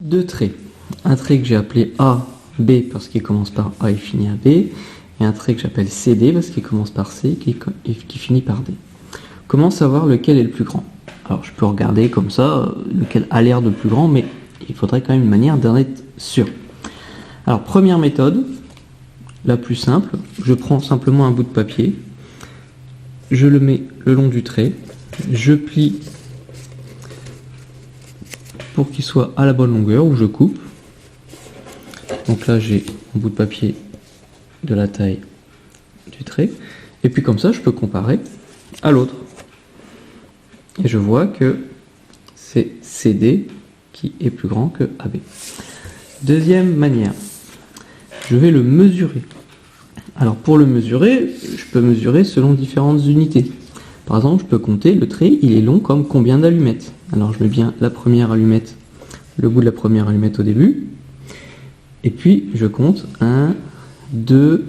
Deux traits. Un trait que j'ai appelé A, B parce qu'il commence par A et finit à B, et un trait que j'appelle CD parce qu'il commence par C et qui finit par D. Comment savoir lequel est le plus grand? Alors je peux regarder comme ça, lequel a l'air de plus grand, mais il faudrait quand même une manière d'en être sûr. Alors première méthode, la plus simple, je prends simplement un bout de papier, je le mets le long du trait, je plie pour qu'il soit à la bonne longueur, ou je coupe. Donc là j'ai un bout de papier de la taille du trait, et puis comme ça je peux comparer à l'autre. Et je vois que c'est CD qui est plus grand que AB. Deuxième manière, je vais le mesurer. Alors pour le mesurer, je peux mesurer selon différentes unités. Par exemple, je peux compter le trait, il est long comme combien d'allumettes. Alors je mets bien la première allumette, le bout de la première allumette au début. Et puis je compte 1, 2,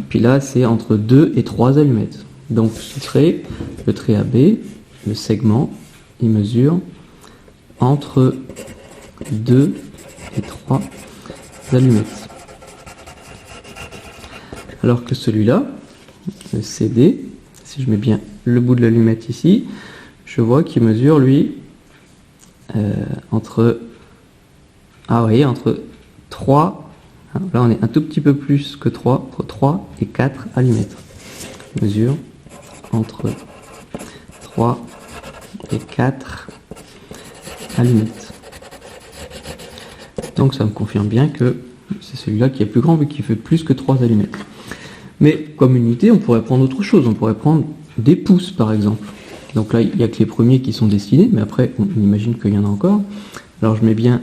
puis là c'est entre 2 et 3 allumettes. Donc ce trait, le trait AB, le segment, il mesure entre 2 et 3 allumettes. Alors que celui-là, le CD, si je mets bien le bout de l'allumette ici, je vois qu'il mesure lui entre 3, là on est un tout petit peu plus que 3, entre 3 et 4 allumettes. Il mesure entre 3 et 4 allumettes. Donc ça me confirme bien que c'est celui-là qui est plus grand vu qu'il fait plus que 3 allumettes. Mais comme unité, on pourrait prendre autre chose. On pourrait prendre des pouces par exemple. Donc là, il n'y a que les premiers qui sont dessinés, mais après, on imagine qu'il y en a encore. Alors je mets bien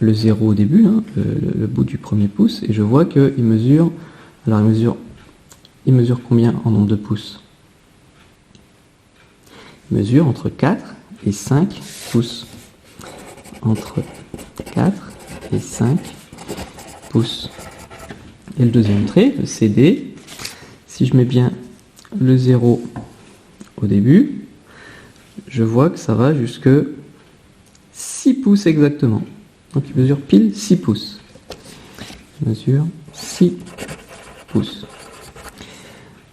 le 0 au début, hein, le bout du premier pouce, et je vois qu'il mesure... Alors il mesure combien en nombre de pouces? Il mesure entre 4 et 5 pouces. Entre 4 et 5 pouces. Et le deuxième trait, le CD, si je mets bien le 0 au début, je vois que ça va jusque 6 pouces exactement. Donc il mesure pile 6 pouces. Il mesure 6 pouces.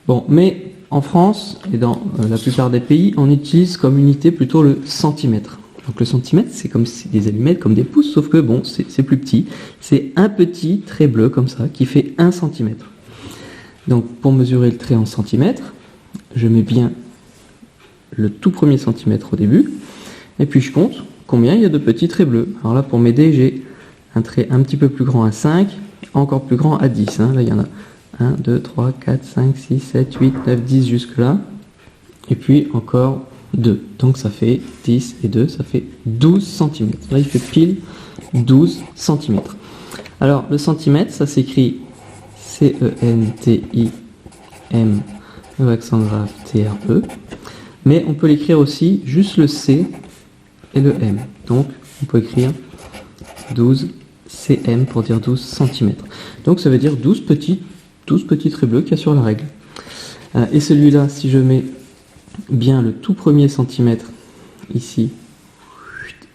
Bon, mais en France et dans la plupart des pays, on utilise comme unité plutôt le centimètre. Donc le centimètre, c'est comme des allumettes, comme des pouces, sauf que bon, c'est plus petit. C'est un petit trait bleu comme ça, qui fait 1 centimètre. Donc pour mesurer le trait en centimètres, je mets bien le tout premier centimètre au début, et puis je compte combien il y a de petits traits bleus. Alors là, pour m'aider, j'ai un trait un petit peu plus grand à 5, encore plus grand à 10. Hein. Là, il y en a 1, 2, 3, 4, 5, 6, 7, 8, 9, 10 jusque là. Et puis encore 2. Donc ça fait 10 et 2, ça fait 12 cm. Là, il fait pile 12 cm. Alors, le centimètre, ça s'écrit C-E-N-T-I-M, le accent grave T-R-E. Mais on peut l'écrire aussi juste le C et le M. Donc, on peut écrire 12 cm pour dire 12 cm. Donc, ça veut dire 12 petits traits bleus qu'il y a sur la règle. Et celui-là, si je mets bien le tout premier centimètre ici,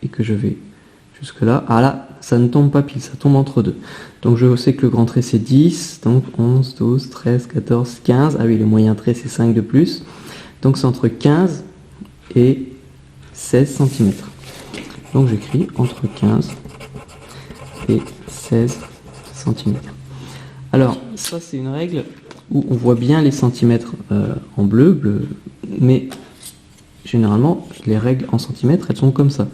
et que je vais jusque là, ah là, ça ne tombe pas pile, ça tombe entre deux. Donc je sais que le grand trait c'est 10, donc 11, 12, 13, 14, 15. Ah oui, le moyen trait c'est 5 de plus. Donc c'est entre 15 et 16 cm. Donc j'écris entre 15 et 16 cm. Alors ça c'est une règle où on voit bien les centimètres en bleu, mais généralement les règles en centimètres elles sont comme ça.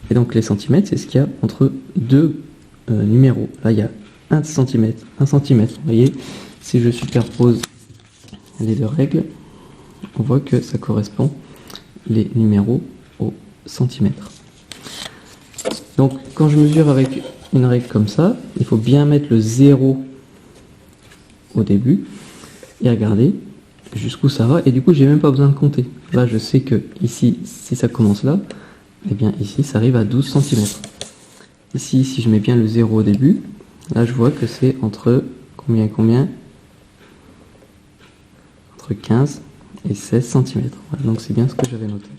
Et donc les centimètres c'est ce qu'il y a entre deux numéros. Là il y a 1 cm, 1 cm. Vous voyez, si je superpose les deux règles, on voit que ça correspond les numéros au centimètre. Donc quand je mesure avec une règle comme ça, il faut bien mettre le 0 au début et regarder jusqu'où ça va, et du coup j'ai même pas besoin de compter. Là je sais que ici, si ça commence là, et bien ici ça arrive à 12 cm. Ici, si je mets bien le 0 au début, là je vois que c'est entre combien entre 15 et 16 cm. Voilà, donc c'est bien ce que j'avais noté.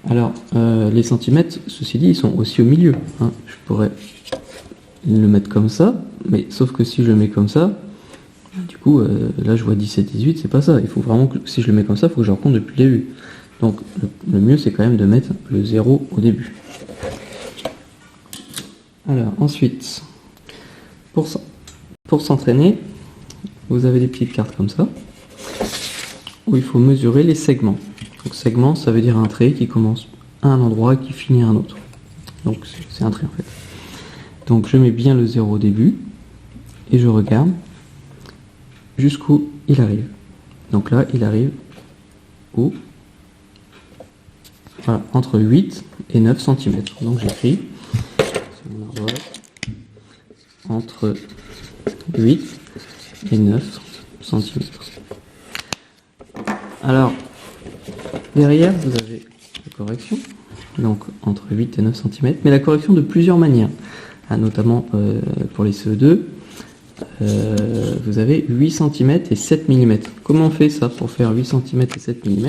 Alors, les centimètres, ceci dit, ils sont aussi au milieu. Hein. Je pourrais le mettre comme ça, mais sauf que si je le mets comme ça, du coup, là je vois 17, 18, c'est pas ça. Il faut vraiment que, si je le mets comme ça, il faut que je recompte depuis le début. Donc, le mieux, c'est quand même de mettre le 0 au début. Alors, ensuite, pour s'entraîner, vous avez des petites cartes comme ça, où il faut mesurer les segments. Donc, segment, ça veut dire un trait qui commence à un endroit et qui finit à un autre. Donc, c'est un trait en fait. Donc, je mets bien le 0 au début, et je regarde jusqu'où il arrive. Donc là, il arrive où? Voilà, entre 8 et 9 cm. Donc j'écris sur mon ardoise entre 8 et 9 cm. Alors, derrière, vous avez la correction, donc entre 8 et 9 cm, mais la correction de plusieurs manières, notamment pour les CE2. Vous avez 8 cm et 7 mm. Comment on fait ça pour faire 8 cm et 7 mm?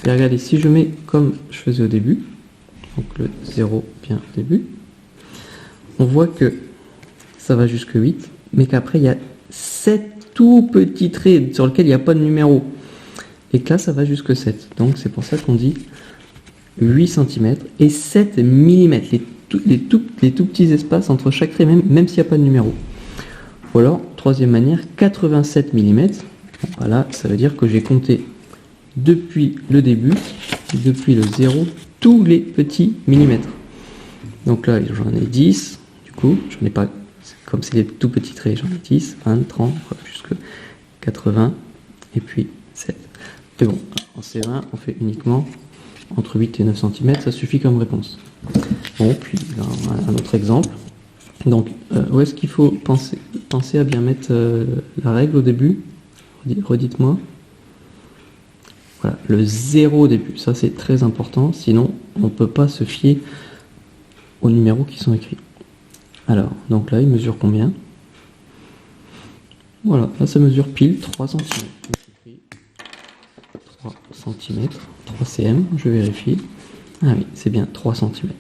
Et regardez, si je mets comme je faisais au début, donc le 0 bien au début, on voit que ça va jusque 8, mais qu'après il y a 7 tout petits traits sur lesquels il n'y a pas de numéro. Et que là, ça va jusque 7. Donc c'est pour ça qu'on dit 8 cm et 7 mm. Les tout petits espaces entre chaque trait, même s'il n'y a pas de numéro. Ou alors, troisième manière, 87 mm. Voilà, ça veut dire que j'ai compté depuis le début, depuis le 0, tous les petits millimètres. Donc là, j'en ai 10. Du coup, j'en ai pas, comme c'est les tout petits traits, j'en ai 10, 20, 30, jusque 80, et puis 7. Mais bon, en C20, on fait uniquement entre 8 et 9 cm, ça suffit comme réponse. Bon, puis un autre exemple. Donc, où est-ce qu'il faut penser à bien mettre la règle au début? Redites-moi. Voilà, le 0 au début, ça c'est très important, sinon on ne peut pas se fier aux numéros qui sont écrits. Alors, donc là, il mesure combien? Voilà, là ça mesure pile 3 cm. 3 cm, 3 cm, je vérifie. Ah oui, c'est bien 3 cm.